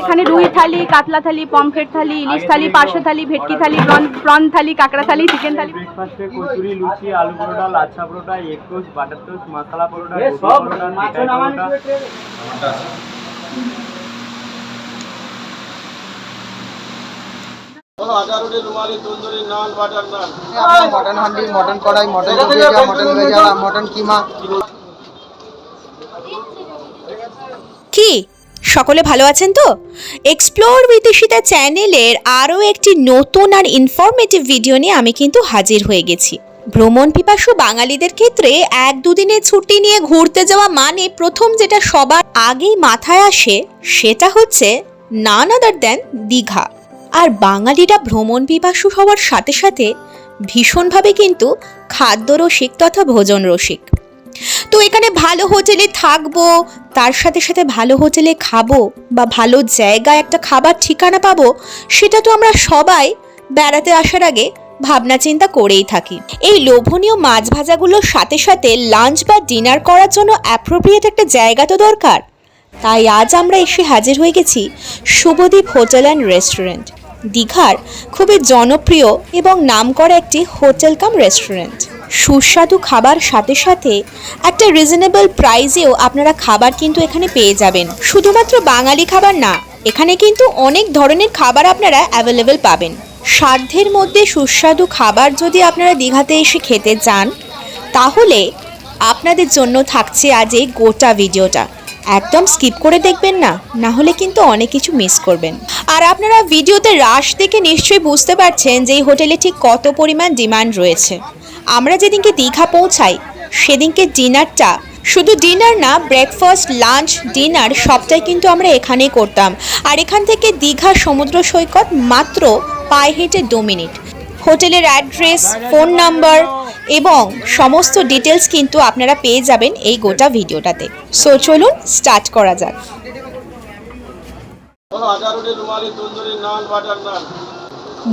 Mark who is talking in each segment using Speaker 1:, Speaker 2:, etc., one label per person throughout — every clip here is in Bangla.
Speaker 1: এখানে রুই থালি, কাতলা থালি, পমফ্রেট থালি, ইলিশ থালি, পার্শে থালি, ভেটকি থালি, প্রন থালি, কাঁকড়া থালি, চিকেন থালি।
Speaker 2: ব্রেকফাস্টে কচুরি, লুচি, আলু পরোটা, lachha paratha, egg toast, butter toast, মশলা পরোটা, গোবি পরোটা, মিঠাই পরোটা।
Speaker 3: मटन हांडी, मटन कढ़ाई, मटन भुजिया, मटन गजा, मटन कीमा।
Speaker 4: কি সকলে ভালো আছেন তো? এক্সপ্লোর উইথ ঈশিতা চ্যানেলের আরও একটি নতুন আর ইনফরমেটিভ ভিডিও নিয়ে আমি কিন্তু হাজির হয়ে গেছি। ভ্রমণ পিপাসু বাঙালিদের ক্ষেত্রে 1-2 দিনের ছুটি নিয়ে ঘুরতে যাওয়া মানে প্রথম যেটা সবার আগেই মাথায় আসে সেটা হচ্ছে নান আদার দ্যান দীঘা। আর বাঙালিরা ভ্রমণ পিপাসু হওয়ার সাথে সাথে ভীষণভাবে কিন্তু খাদ্যরসিক তথা ভোজন রসিক। তো এখানে ভালো হোটেলে থাকবো, তার সাথে সাথে ভালো হোটেলে খাবো বা ভালো জায়গায় একটা খাবার ঠিকানা পাবো, সেটা তো আমরা সবাই বেড়াতে আসার আগে ভাবনা চিন্তা করেই থাকি। এই লোভনীয় মাছ ভাজাগুলোর সাথে সাথে লাঞ্চ বা ডিনার করার জন্য অ্যাপ্রোপ্রিয়েট একটা জায়গা তো দরকার। তাই আজ আমরা এসে হাজির হয়ে গেছি শুভদ্বীপ হোটেল অ্যান্ড রেস্টুরেন্ট, দীঘার খুবই জনপ্রিয় এবং নামকরা একটি হোটেল কাম রেস্টুরেন্ট। সুস্বাদু খাবার সাথে সাথে একটা রিজনেবল প্রাইসেও আপনারা খাবার কিন্তু এখানে পেয়ে যাবেন। শুধুমাত্র বাঙালি খাবার না, এখানে কিন্তু অনেক ধরনের খাবার আপনারা অ্যাভেলেবেল পাবেন। সাধ্যের মধ্যে সুস্বাদু খাবার যদি আপনারা দীঘাতে এসে খেতে চান, তাহলে আপনাদের জন্য থাকছে আজ এই গোটা ভিডিওটা। একদম স্কিপ করে দেখবেন না, না হলে কিন্তু অনেক কিছু মিস করবেন। আর আপনারা ভিডিওতে রাশ দেখে নিশ্চয়ই বুঝতে পারছেন যে এই হোটেলে ঠিক কত পরিমাণ ডিমান্ড রয়েছে। আমরা যেদিনকে দীঘা পৌঁছাই সেদিনকে ডিনারটা, শুধু ডিনার না, ব্রেকফাস্ট, লাঞ্চ, ডিনার সবটাই কিন্তু আমরা এখানেই করতাম। আর এখান থেকে দীঘা সমুদ্র সৈকত মাত্র পায়ে হেঁটে 2 মিনিট। হোটেলের অ্যাড্রেস, ফোন নাম্বার এবং সমস্ত ডিটেলস কিন্তু আপনারা পেয়ে যাবেন এই গোটা ভিডিওটাতে। সো চলুন স্টার্ট করা যাক।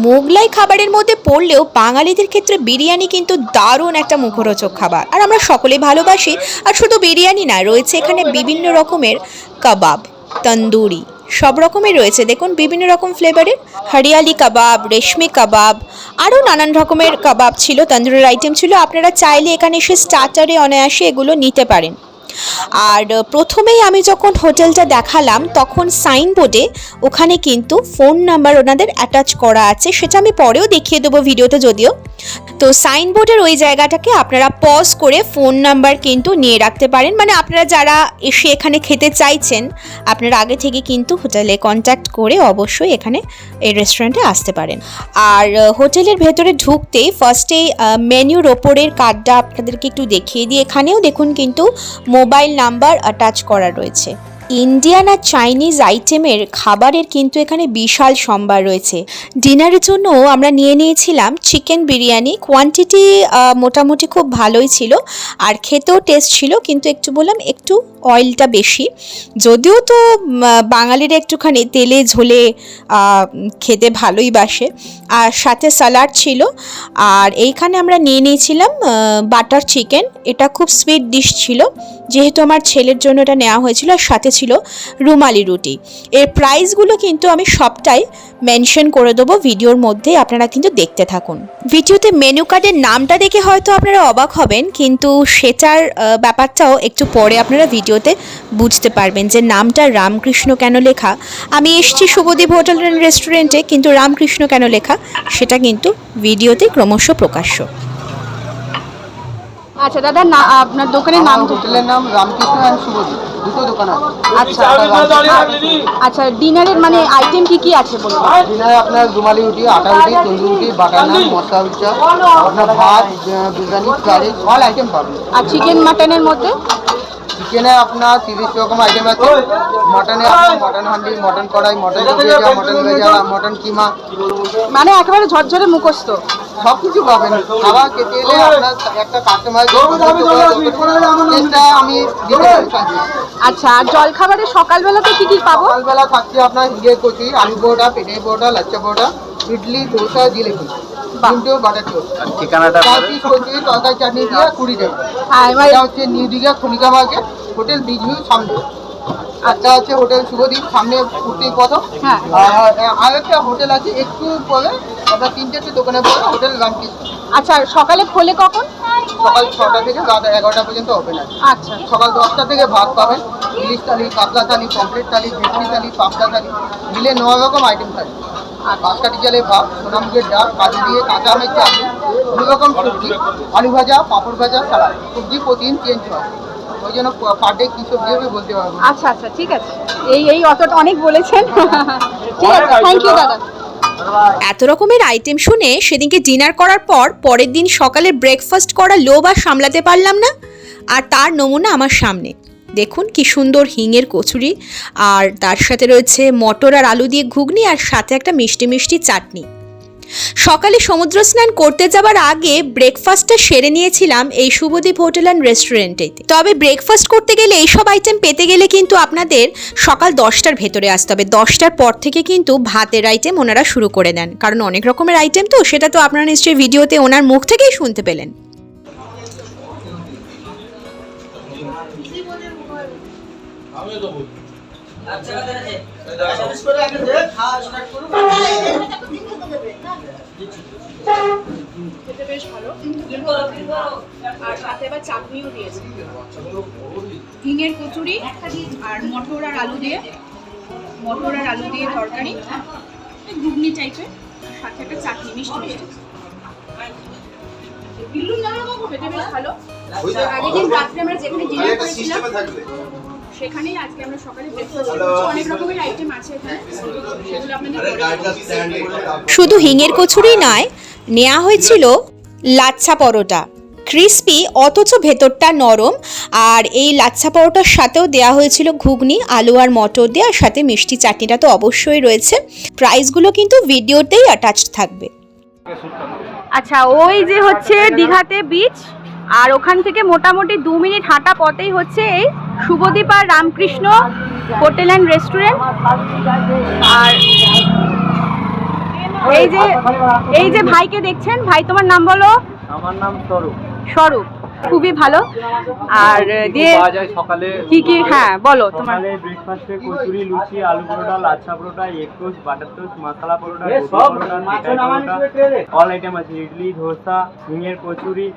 Speaker 4: মোগলাই খাবারের মধ্যে পড়লেও বাঙালিদের ক্ষেত্রে বিরিয়ানি কিন্তু দারুণ একটা মুখরোচক খাবার, আর আমরা সকলেই ভালোবাসি। আর শুধু বিরিয়ানি না, রয়েছে এখানে বিভিন্ন রকমের কাবাব, তন্দুরি, সব রকমের রয়েছে। দেখুন বিভিন্ন রকম ফ্লেভারের হরিয়ালি কাবাব, রেশমি কাবাব, আরও নানান রকমের কাবাব ছিল, তন্দুরের আইটেম ছিল। আপনারা চাইলে এখানে এসে স্টার্টারে অনায়াসে এগুলো নিতে পারেন। আর প্রথমেই আমি যখন হোটেলটা দেখালাম তখন সাইনবোর্ডে ওখানে কিন্তু ফোন নাম্বার ওনাদের অ্যাটাচ করা আছে, সেটা আমি পরেও দেখিয়ে দেবো ভিডিওতে যদিও। তো সাইনবোর্ডের ওই জায়গাটাকে আপনারা পজ করে ফোন নাম্বার কিন্তু নিয়ে রাখতে পারেন। মানে আপনারা যারা এসে এখানে খেতে চাইছেন, আপনারা আগে থেকে কিন্তু হোটেলে কন্ট্যাক্ট করে অবশ্যই এখানে এই রেস্টুরেন্টে আসতে পারেন। আর হোটেলের ভেতরে ঢুকতেই ফার্স্টেই মেনুর ওপরের কার্ডটা আপনাদেরকে একটু দেখিয়ে দিই। এখানেও দেখুন কিন্তু মোবাইল নাম্বার অ্যাটাচ করা রয়েছে। ইন্ডিয়ান আর চাইনিজ আইটেমের খাবারের কিন্তু এখানে বিশাল সম্ভার রয়েছে। ডিনারের জন্য আমরা নিয়ে নিয়েছিলাম চিকেন বিরিয়ানি। কোয়ান্টিটি মোটামুটি খুব ভালোই ছিল আর খেতেও টেস্ট ছিল, কিন্তু একটু বললাম একটু অয়েলটা বেশি। যদিও তো বাঙালিরা একটুখানি তেলে ঝোলে খেতে ভালোই বাসে। আর সাথে স্যালাড ছিল। আর এইখানে আমরা নিয়ে নিয়েছিলাম বাটার চিকেন। এটা খুব সুইট ডিশ ছিল, যেহেতু আমার ছেলের জন্য এটা নেওয়া হয়েছিল। আর সাথে ছিল রুমালি রুটি। এর প্রাইসগুলো কিন্তু আমি সবটাই মেনশন করে দেবো ভিডিওর মধ্যে, আপনারা কিন্তু দেখতে থাকুন। ভিডিওতে মেনু কার্ডের নামটা দেখে হয়তো আপনারা অবাক হবেন, কিন্তু সেটার ব্যাপারটাও একটু পরে আপনারা ভিডিওতে বুঝতে পারবেন যে নামটা রামকৃষ্ণ কেন লেখা। আমি এসেছি শুভদ্বীপ হোটেল অ্যান্ড রেস্টুরেন্টে, কিন্তু রামকৃষ্ণ কেন লেখা সেটা কিন্তু ভিডিওতে ক্রমশ প্রকাশ্য।
Speaker 1: আচ্ছা দাদা, না আপনার দোকানের নাম?
Speaker 3: হোটেলের নাম রামকৃষ্ণ অ্যান্ড শুভদ্বীপ, দুটো দোকান আছে।
Speaker 1: আচ্ছা আচ্ছা, ডিনারের মানে আইটেম কি কি আছে বলুন?
Speaker 3: ডিনারে আপনার রুমালি রুটি, আটা রুটি, তন্দুরি রুটি, বাটার নান, মশলা উচ্চা, আপনার ভাত, বিরিয়ানি, ফ্রাইড অল আইটেম পাবেন।
Speaker 1: আর চিকেন মাটনের মধ্যে?
Speaker 3: চিকেনে আপনার 30 রকম আইটেম আছে। মটনে আপনার মটন হান্ডি, মটন কড়াই, মটন ভুজিয়া, মটন গজা, মটন কিমা,
Speaker 1: মানে একেবারে ঝরঝরে মুখস্থ
Speaker 3: সব কিছু পাবেন। খাবার খেতে এলে আপনার একটা কাস্টমার আমি দিতে পারি।
Speaker 1: আচ্ছা, আর জল খাবারে সকালবেলাতে কি কি পাবো?
Speaker 3: সকালবেলা থাকছে আপনার হিরে কচি, আলু পরোটা, পেটে পরোটা, লাচ্চা পরোটা, ইডলি, ধোসা, জিলেপি, কিন্তু বাটার টোস্ট।
Speaker 2: ঠিকানাটা
Speaker 3: 4 পিস কচি, তরকারি, চাটনি দিয়ে 20 টাকা। এটা হচ্ছে new Digha Khanika market, hotel bridge view সামনে। একটা আছে হোটেল শুভদ্বীপ, সামনে উঠতেই পথ।
Speaker 1: হ্যাঁ।
Speaker 3: আর একটা হোটেল আছে একটু পরে, আপনার 3-4টে দোকানের পরে, হোটেল রামকৃষ্ণ।
Speaker 1: আচ্ছা, সকালে খোলে কখন?
Speaker 3: সকাল 6টা থেকে রাত 11টা পর্যন্ত ওপেন আছে।
Speaker 1: আচ্ছা,
Speaker 3: সকাল 10টা থেকে ভাত পাবেন, ইলিশ থালি, কাতলা থালি, পমফ্রেট থালি, ভেটকি থালি, পাবদা থালি, মিলে 9 রকম আইটেম থাকে। আর বাঁশকাঠি চালের ভাত, সোনামুখের ডাল, কাজু দিয়ে কাঁচা আমের চাটনি, 2 রকম সবজি, আলু ভাজা, পাঁপড় ভাজা, সালাদ। সবজি প্রতিদিন চেঞ্জ হয়, ওই জন্য পার ডে কী সবজি হবে বলতে পারবো না।
Speaker 1: আচ্ছা, আচ্ছা, ঠিক আছে। এই অতটা অনেক বলেছেন। ঠিক আছে, থ্যাংক ইউ দাদা।
Speaker 4: এত রকমের আইটেম শুনে সেদিনকে ডিনার করার পর পরের দিন সকালে ব্রেকফাস্ট করা লোভ আর সামলাতে পারলাম না। আর তার নমুনা আমার সামনে দেখুন, কি সুন্দর হিঙের কচুরি, আর তার সাথে রয়েছে মটর আর আলু দিয়ে ঘুগনি, আর সাথে একটা মিষ্টি মিষ্টি চাটনি। সকালে সমুদ্র স্নান করতে যাবার আগে ব্রেকফাস্টটা সেরে নিয়েছিলাম এই শুভদ্বীপ হোটেল অ্যান্ড রেস্টুরেন্টেতে। তবে ব্রেকফাস্ট করতে গেলে এইসব আইটেম পেতে গেলে কিন্তু আপনাদের সকাল 10টার ভেতরে আসতে হবে। 10টার পর থেকে কিন্তু ভাতের আইটেম ওনারা শুরু করে দেন, কারণ অনেক রকমের আইটেম তো, সেটা তো আপনারা নিশ্চয়ই ভিডিওতে ওনার মুখ থেকেই শুনতে পেলেন।
Speaker 1: খেতে বেশ ভালো, আর সাথে আবার চাটনিও দিয়েছে, হিঙের কচুরি আর মটর আর আলু দিয়ে তরকারি, ঘুগনি টাইপের, সাথে একটা চাটনি, মিষ্টি মিষ্টি। খেতে বেশ ভালো। আগের দিন রাত্রে আমরা যেখানে ডিনার করেছিলাম সেখানেই আজকে আমরা সকালে ব্রেকফাস্ট করছি। অনেক রকমের আইটেম আছে এখানে, সেগুলো আপনাদের।
Speaker 4: শুধু হিঙের কচুরি নয়, নেওয়া হয়েছিল লাচ্ছা পরোটা, ক্রিস্পি অথচ ভেতরটা নরম। আর এই লাচ্ছা পরোটার সাথেও দেওয়া হয়েছিল ঘুগনি, আলু আর মটর দিয়ে, আর সাথে মিষ্টি চাটনিটা তো অবশ্যই রয়েছে। প্রাইসগুলো কিন্তু ভিডিওতেই অ্যাটাচড থাকবে।
Speaker 1: আচ্ছা, ওই যে হচ্ছে দীঘাতে বিচ, আর ওখান থেকে মোটামুটি 2 মিনিট হাঁটা পথেই হচ্ছে এই শুভদ্বীপ আর রামকৃষ্ণ হোটেল অ্যান্ড রেস্টুরেন্ট। আর এই যে ভাইকে দেখছেন, ভাই তোমার নাম বলো?
Speaker 2: আমার নাম স্বরূপ।
Speaker 1: স্বরূপ, খুবই ভালো। আর দিয়ে
Speaker 2: সকালে
Speaker 1: কি কি, হ্যাঁ বলো তোমার।
Speaker 2: সকালে ব্রেকফাস্টে কচুরি, লুচি, আলু পরোটা, lachha paratha, egg toast, butter toast, মশলা পরোটা, গোবি পরোটা, মিঠাই পরোটা, অল আইটেম আছে। ইডলি, ধোসা, হিঙের কচুরি,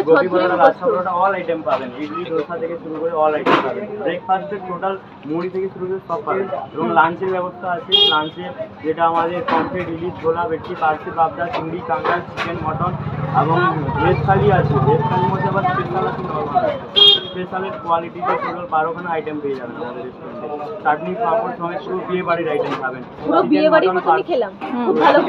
Speaker 2: গোবি পরোটা, লাচ্ছা পরোটা, অল আইটেম পাবেন। ইডলি, ধোসা থেকে শুরু করে অল আইটেম পাবেন। ব্রেকফাস্টে টোটাল মুড়ি থেকে শুরু করে সব পাবেন। এবং লাঞ্চের ব্যবস্থা আছে। লাঞ্চে যেটা আমাদের পমফ্রেট, ইলিশ, ছোলা, ভেটকি, পার্সি, পাবদা, চিংড়ি, কাঁকড়া, চিকেন, মটন, এবং ভেজ থালি আছে। ভেজ থালির মধ্যে আবার স্পেশাল আছে, নর্মাল আছে। স্পেশালের কোয়ালিটিতে টোটাল 12খানা আইটেম পেয়ে যাবেন আমাদের রেস্টুরেন্টে। চাটনি, পাঁপড় সমেত পুরো বিয়ে বাড়ির আইটেম পাবেন।
Speaker 1: পুরো বিয়ে বাড়ির মতো খেলাম, খুব ভালো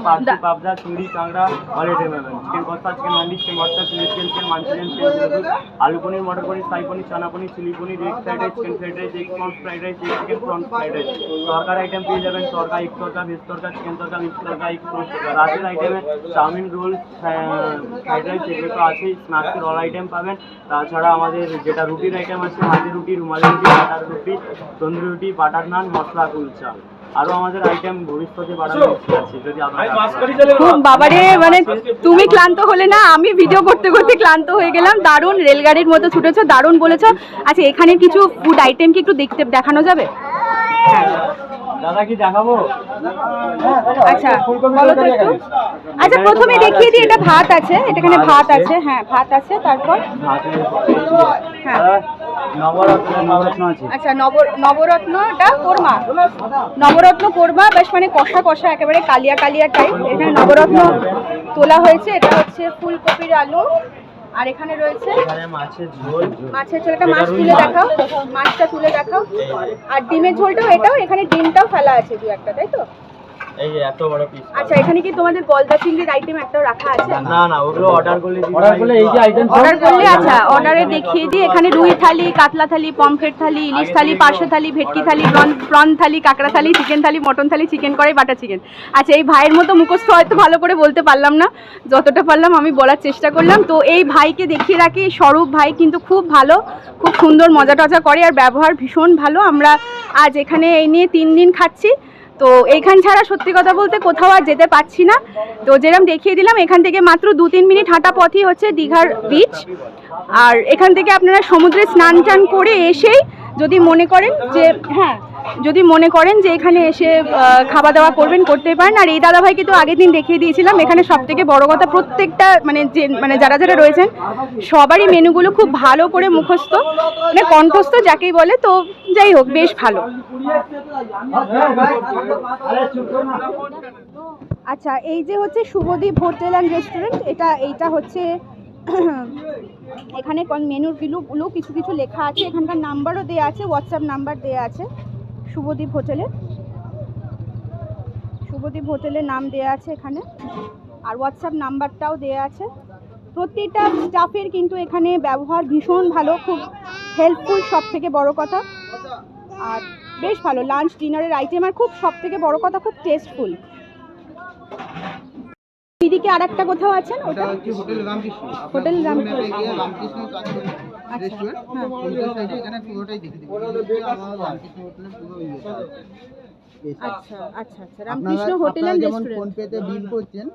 Speaker 2: পার্সি, পাবদা, চিংড়ি, কাঁকড়া, অল আইটেম পাবেন। চিকেন কষা, chicken handi, chicken bharta, chilli chicken, chicken Manchurian, chicken aloo paneer, matar paneer, সাই paneer, chana paneer, chilli paneer, egg fried rice, chicken fried rice, egg prawns fried rice, egg chicken prawns fried rice. তরকার আইটেম পেয়ে যাবেন, tadka, egg tadka, veg tadka, chicken tadka, mix tadka, egg prawns. রাতের আইটেমে চাউমিন, রোল, ফ্রাইড রাইস, এগুলো তো আছেই। স্ন্যাক্সের অল আইটেম পাবেন। তাছাড়া আমাদের যেটা রুটির আইটেম আছে, মাঝি রুটি, রুমালি রুটি, বাটার রুটি, তন্দুরি রুটি, বাটার নান, মশলা কুলচা, আরো আমাদের আইটেম ভবিষ্যতে বাড়ানো আছে। যদি
Speaker 1: খুব বাবারে, মানে তুমি ক্লান্ত হলে না, আমি ভিডিও করতে করতে ক্লান্ত হয়ে গেলাম। দারুণ রেলগাড়ির মতো ছুটেছো, দারুণ বলেছো। আচ্ছা, এখানে কিছু ফুড আইটেম কি একটু দেখানো যাবে?
Speaker 2: দাদা কি দেখাবো?
Speaker 1: আচ্ছা বলো তো একটু। আচ্ছা, প্রথমে দেখিয়ে দিই, এটা ভাত আছে, এখানে ভাত আছে। হ্যাঁ, ভাত আছে, তারপর হ্যাঁ
Speaker 2: নবরত্ন আছে।
Speaker 1: আচ্ছা, নবরত্নটা কোরমা, নবরত্ন কোরমা, বেশ মানে কষা কষা, একেবারে কালিয়া কালিয়া টাইপ। এখানে নবরত্ন তোলা হয়েছে। এটা হচ্ছে ফুলকপির আলু, আর এখানে রয়েছে
Speaker 2: মাছের ঝোল।
Speaker 1: মাছের ঝোল, একটা মাছ তুলে দেখাও, মাছটা তুলে দেখাও। আর ডিমের ঝোলটাও, এটাও এখানে ডিমটাও ফেলা আছে 2-1টা, তাই তো?
Speaker 2: এই যে এত বড় পিস।
Speaker 1: আচ্ছা, এখানে কি তোমাদের গলদা চিংড়ির আইটেম একটাও রাখা আছে?
Speaker 2: না, ওগুলো অর্ডার করলে এই যে আইটেম
Speaker 1: অর্ডার করলে, আচ্ছা অর্ডারে দেখিয়ে দিই। এখানে রুই থালি, কাতলা থালি, পমফ্রেট থালি, ইলিশ থালি, পার্শে থালি, ভেটকি থালি, প্রন থালি, কাঁকড়া থালি, চিকেন থালি, মটন থালি, চিকেন কড়াই, বাটার চিকেন। আচ্ছা, এই ভাইয়ের মতো মুখস্থ হয়তো ভালো করে বলতে পারলাম না, যতটা পারলাম আমি বলার চেষ্টা করলাম। তো এই ভাইকে দেখিয়ে রাখি, স্বরূপ ভাই কিন্তু খুব ভালো, খুব সুন্দর মজা টজা করে, আর ব্যবহার ভীষণ ভালো। আমরা আজ এখানে এই নিয়ে 3 দিন খাচ্ছি। তো এইখান ছাড়া সত্যি কথা বলতে কোথাও আর যেতে পারছি না। তো যেরকম দেখিয়ে দিলাম, এখান থেকে মাত্র 2-3 মিনিট হাঁটা পথই হচ্ছে দীঘার বিচ। আর এখান থেকে আপনারা সমুদ্রে স্নান টান করে এসেই যদি মনে করেন যে হ্যাঁ, যদি মনে করেন যে এখানে এসে খাওয়া দাওয়া করবেন, করতে পারেন। আর এই দাদাভাইকে তো আগের দিন দেখিয়ে দিয়েছিলাম। এখানে সব থেকে বড় কথা, প্রত্যেকটা মানে যারা যারা রয়েছেন সবারই মেনুগুলো খুব ভালো করে মুখস্থ, মানে কণ্ঠস্থ যাকেই বলে। তো যাই হোক, বেশ ভালো। আচ্ছা, এই যে হচ্ছে শুভদীপ হোটেল অ্যান্ড রেস্টুরেন্ট, এইটা হচ্ছে এখানে মেনুগুলো কিছু কিছু লেখা আছে, এখানকার নাম্বারও দেওয়া আছে, হোয়াটসঅ্যাপ নাম্বার দেওয়া আছে। শুভদীপ হোটেলের নাম দেওয়া আছে এখানে, আর হোয়াটসঅ্যাপ নাম্বারটাও দেওয়া আছে। প্রত্যেকটা স্টাফের কিন্তু এখানে ব্যবহার ভীষণ ভালো, খুব হেল্পফুল, সব থেকে বড় কথা। আর বেশ ভালো লাঞ্চ ডিনারের আইটেম, আর খুব সব থেকে বড় কথা খুব টেস্টফুল। দিদিকে আর একটা কোথাও আছেন, ওটা
Speaker 3: হচ্ছে hotel Ramakrishna.
Speaker 1: Hotel
Speaker 3: Ramakrishna restaurant,
Speaker 1: হ্যাঁ।
Speaker 3: এখানে পুরোটাই দেখে দিবেন। আমার রামকৃষ্ণ হোটেলের পুরো
Speaker 1: আচ্ছা আচ্ছা আচ্ছা, রামকৃষ্ণ হোটেল অ্যান্ড
Speaker 3: যেমন
Speaker 1: রেস্টুরেন্ট।
Speaker 3: ফোন পেতে বিল করছেন,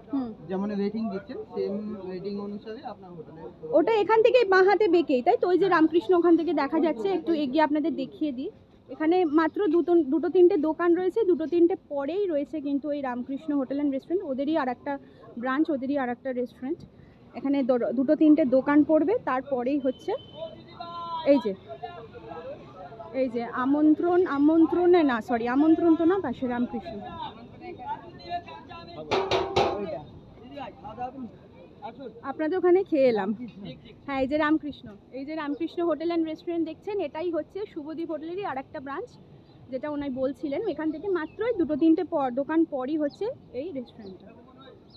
Speaker 3: যেমন রেটিং দিচ্ছেন, সেম রেটিং অনুসারে আপনার হোটেলে।
Speaker 1: ওটা এখান থেকে বাঁ হাতে বেঁকেই, তাই তো? ওই যে রামকৃষ্ণ ওখান থেকে দেখা যাচ্ছে, একটু এগিয়ে আপনাদের দেখিয়ে দিই। এখানে মাত্র দুটো তিনটে দোকান রয়েছে, দুটো তিনটে পরেই রয়েছে কিন্তু এই রামকৃষ্ণ হোটেল অ্যান্ড রেস্টুরেন্ট। ওদেরই আর একটা ব্রাঞ্চ, ওদেরই আর একটা রেস্টুরেন্ট। এখানে দুটো তিনটে দোকান পড়বে, তারপরেই হচ্ছে এই যে আমন্ত্রণ তো না, পাশে রামকৃষ্ণ। আপনাদের ওখানে খেয়ে এলাম। হ্যাঁ, এই যে রামকৃষ্ণ হোটেল অ্যান্ড রেস্টুরেন্ট দেখছেন, এটাই হচ্ছে শুভদীপ হোটেলেরই আর একটা ব্রাঞ্চ, যেটা ওনাই বলছিলেন। এখান থেকে মাত্রই দুটো তিনটে দোকান পরই হচ্ছে এই রেস্টুরেন্টটা।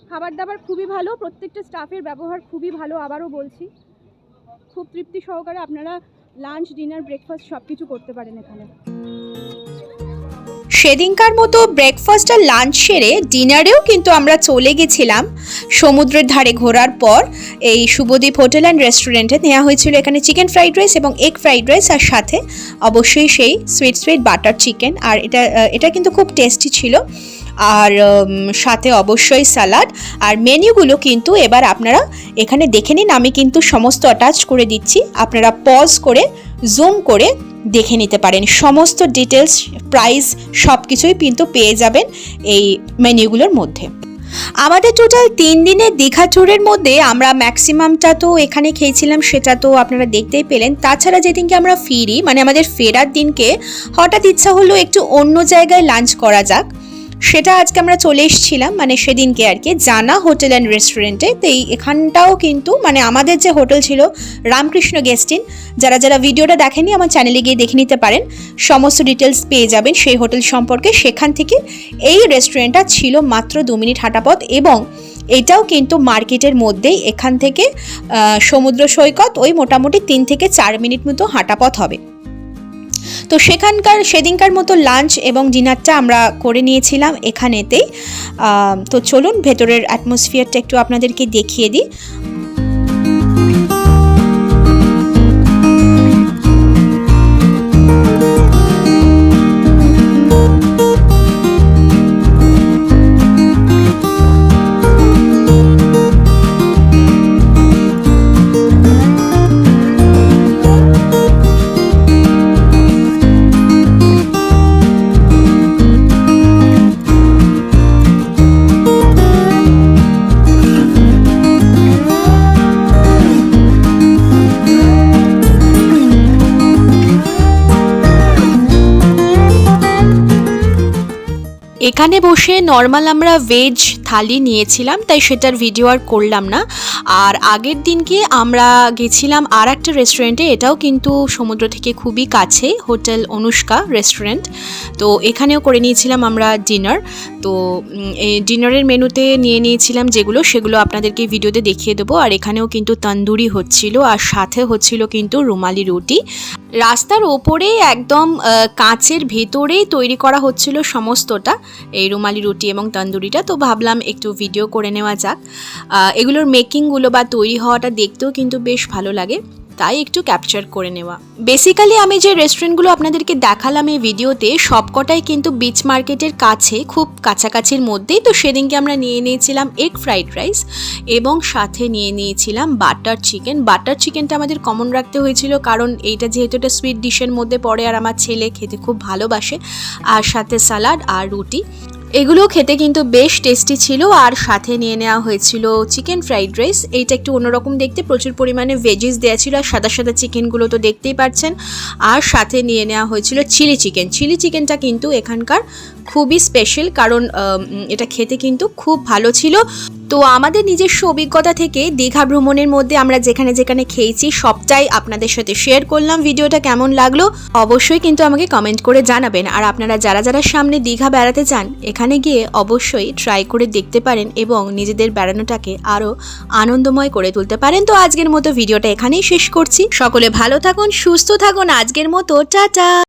Speaker 1: খাবার দাবার খুবই ভালো, প্রত্যেকটা স্টাফের ব্যবহার খুবই ভালো। আবারও বলছি, খুব তৃপ্তি সহকারে আপনারা লাঞ্চ ডিনার ব্রেকফাস্ট সব কিছু করতে পারেন এখানে।
Speaker 4: সেদিনকার মতো ব্রেকফাস্ট আর লাঞ্চ সেরে ডিনারেও কিন্তু আমরা চলে গেছিলাম। সমুদ্রের ধারে ঘোরার পর এই শুভদীপ হোটেল অ্যান্ড রেস্টুরেন্টে নেওয়া হয়েছিল এখানে চিকেন ফ্রাইড রাইস এবং এগ ফ্রাইড রাইস, আর সাথে অবশ্যই সেই সুইট বাটার চিকেন। আর এটা কিন্তু খুব টেস্টি ছিল। আর সাথে অবশ্যই স্যালাড। আর মেনুগুলো কিন্তু এবার আপনারা এখানে দেখে নিন, আমি কিন্তু সমস্ত অ্যাটাচ করে দিচ্ছি, আপনারা পজ করে জুম করে দেখে নিতে পারেন। সমস্ত ডিটেলস, প্রাইস সব কিছুই কিন্তু পেয়ে যাবেন এই মেনুগুলোর মধ্যে। আমাদের টোটাল 3 দিনের দীঘা ট্যুরের মধ্যে আমরা ম্যাক্সিমামটা তো এখানে খেয়েছিলাম, সেটা তো আপনারা দেখতেই পেলেন। তাছাড়া যেদিনকে আমরা ফিরি, মানে আমাদের ফেরার দিনকে হঠাৎ ইচ্ছা হলো একটু অন্য জায়গায় লাঞ্চ করা যাক, সেটা আজকে আমরা চলে এসেছিলাম মানে সেদিনকে আর কি জানা হোটেল অ্যান্ড রেস্টুরেন্টে। তো এখানটাও কিন্তু মানে আমাদের যে হোটেল ছিল রামকৃষ্ণ গেস্ট ইন, যারা যারা ভিডিওটা দেখেনি আমার চ্যানেলে গিয়ে দেখে নিতে পারেন, সমস্ত ডিটেলস পেয়ে যাবেন সেই হোটেল সম্পর্কে। সেখান থেকে এই রেস্টুরেন্টটা ছিল মাত্র 2 মিনিট হাঁটা পথ, এবং এটাও কিন্তু মার্কেটের মধ্যেই। এখান থেকে সমুদ্র সৈকত ওই মোটামুটি 3 থেকে 4 মিনিট মতো হাঁটা পথ হবে। তো সেদিনকার মতো লাঞ্চ এবং ডিনারটা আমরা করে নিয়েছিলাম এখানেতেই। তো চলুন ভেতরের অ্যাটমসফিয়ারটা একটু আপনাদেরকে দেখিয়ে দিই। এখানে বসে নর্মাল আমরা ভেজ থালি নিয়েছিলাম, তাই সেটার ভিডিও আর করলাম না। আর আগের দিনকে আমরা গেছিলাম আর একটা রেস্টুরেন্টে, এটাও কিন্তু সমুদ্র থেকে খুবই কাছে, হোটেল অনুষ্কা রেস্টুরেন্ট। তো এখানেও করে নিয়েছিলাম আমরা ডিনার। তো এই ডিনারের মেনুতে নিয়ে নিয়েছিলাম সেগুলো আপনাদেরকে ভিডিওতে দেখিয়ে দেবো। আর এখানেও কিন্তু তন্দুরি হচ্ছিল, আর সাথে হচ্ছিল কিন্তু রুমালি রুটি। রাস্তার ওপরে একদম কাঁচের ভেতরেই তৈরি করা হচ্ছিল সমস্তটা, এই রুমালি রুটি এবং তন্দুরিটা। তো ভাবলাম একটু ভিডিও করে নেওয়া যাক। এগুলোর মেকিংগুলো বা তৈরি হওয়াটা দেখতেও কিন্তু বেশ ভালো লাগে। তাই একটু ক্যাপচার করে নেওয়া। বেসিক্যালি আমি যে রেস্টুরেন্টগুলো আপনাদেরকে দেখালাম এই ভিডিওতে সবকটাই কিন্তু বিচ মার্কেটের কাছে, খুব কাছাকাছির মধ্যেই। তো সেদিনকে আমরা নিয়ে নিয়েছিলাম এগ ফ্রাইড রাইস এবং সাথে নিয়ে নিয়েছিলাম বাটার চিকেন। বাটার চিকেনটা আমাদের কমন রাখতে হয়েছিল কারণ এইটা যেহেতু একটা সুইট ডিশের মধ্যে পড়ে আর আমার ছেলে খেতে খুব ভালোবাসে, আর সাথে সালাড আর রুটি, এগুলো খেতে কিন্তু বেশ টেস্টি ছিল। আর সাথে নিয়ে নেওয়া হয়েছিল চিকেন ফ্রাইড রাইস, এইটা একটু অন্যরকম দেখতে, প্রচুর পরিমাণে ভেজিস দেওয়া ছিল আর সাদা সাদা চিকেনগুলো তো দেখতেই পাচ্ছেন। আর সাথে নিয়ে নেওয়া হয়েছিল চিলি চিকেন। চিলি চিকেনটা কিন্তু এখানকার খুবই স্পেশাল কারণ এটা খেতে কিন্তু খুব ভালো ছিল। তো আমাদের নিজস্ব অভিজ্ঞতা থেকে দীঘা ভ্রমণের মধ্যে আমরা যেখানে যেখানে খেয়েছি সবটাই আপনাদের সাথে শেয়ার করলাম। ভিডিওটা কেমন লাগলো অবশ্যই কিন্তু আমাকে কমেন্ট করে জানাবেন। আর আপনারা যারা যারা সামনে দীঘা বেড়াতে চান এখানে গিয়ে অবশ্যই ট্রাই করে দেখতে পারেন এবং নিজেদের বেড়ানোটাকে আরও আনন্দময় করে তুলতে পারেন। তো আজকের মতো ভিডিওটা এখানেই শেষ করছি। সকলে ভালো থাকুন, সুস্থ থাকুন। আজকের মতো টাটা।